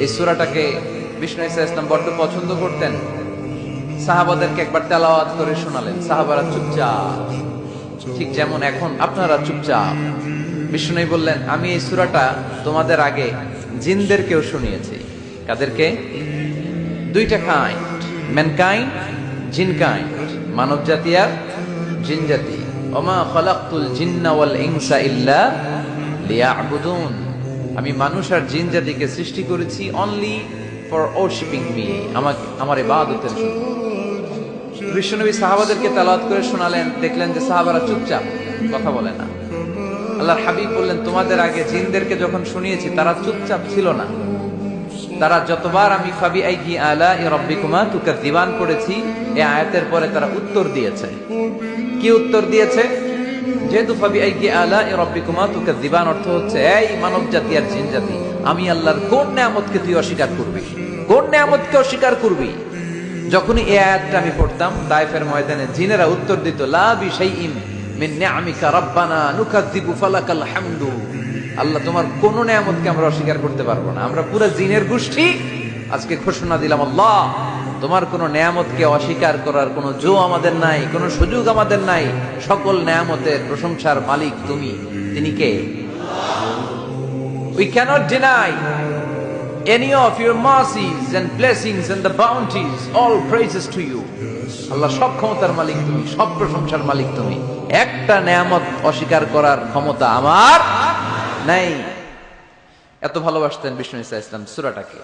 এই সূরাটাকে বিষ্ণু ঈসা ইসলাম বড্ড পছন্দ করতেন। সাহাবাদেরকে একবার তেলাওয়াত করে শোনালেন, সাহাবারা চুপচাপ, ঠিক যেমন এখন আপনারা চুপচাপ। বিষ্ণু বললেন, আমি এই সূরাটা তোমাদের আগে জিনদেরকেও শুনিয়েছি। কাদেরকে? দুইটা কাইন্ড, ম্যানকাইন্ড, জিন কাইন্ড, মানব জাতি আর জিন জাতি। ওমা খালাকতুল জিন্না ওয়াল ইনসা ইল্লা লিয়াবুদুন। আমি মানুষ আর জিন জাতিকে সৃষ্টি করেছি অনলি ফর ওরশিপিং মি, আমার ইবাদতের জন্য। বিশ্বনবী সাহাবাদেরকে তেলাওয়াত করে শোনালেন, দেখলেন যে সাহাবারা চুপচাপ, কথা বলে না। আল্লাহর হাবিব বললেন, তোমাদের আগে জিনদেরকে যখন শুনিয়েছি তারা চুপচাপ ছিল না। তারা যতবার আমি ফাবি আইহি আলা রাব্বিকুমা তুকাযিবান পড়েছি, এই আয়াতের পরে তারা উত্তর দিয়েছে। কি উত্তর দিয়েছে? যেহেতু ফাবি আইহি আলা রাব্বিকুমা তুকাযিবান অর্থ হচ্ছে, এই মানব জাতি আর জিন জাতি, আমি আল্লাহর কোন নিয়ামতকে তুই অস্বীকার করবি? কোন নিয়ামতকে অস্বীকার করবি? যখনই এই আয়াতটা আমি পড়তাম তায়েফের ময়দানে, জিনেরা উত্তর দিত, লা বিশাইইম মিন নিআমিকা রাব্বানা নুকাযিবু ফালাকাল হামদু। আল্লাহ, তোমার কোন নিয়ামতকে আমরা অস্বীকার করতে পারবো না। আমরা পুরো জিনের গোষ্ঠী আজকে ঘোষণা দিলাম, আল্লাহ তোমার কোন নিয়ামতকে অস্বীকার করার কোন জো আমাদের নাই, কোন সুযোগ আমাদের নাই। সকল নিয়ামতের প্রশংসার মালিক তুমি। তিনি কে? We cannot deny any of your mercies and blessings and the bounties. All praises to you. আল্লাহ, সব ক্ষমতার মালিক তুমি, সব প্রশংসার মালিক তুমি। একটা নিয়ামত অস্বীকার করার ক্ষমতা আমার নাই। এত ভালোবাসতেন বিষ্ণু ঈসা ইসলাম সূরাটাকে।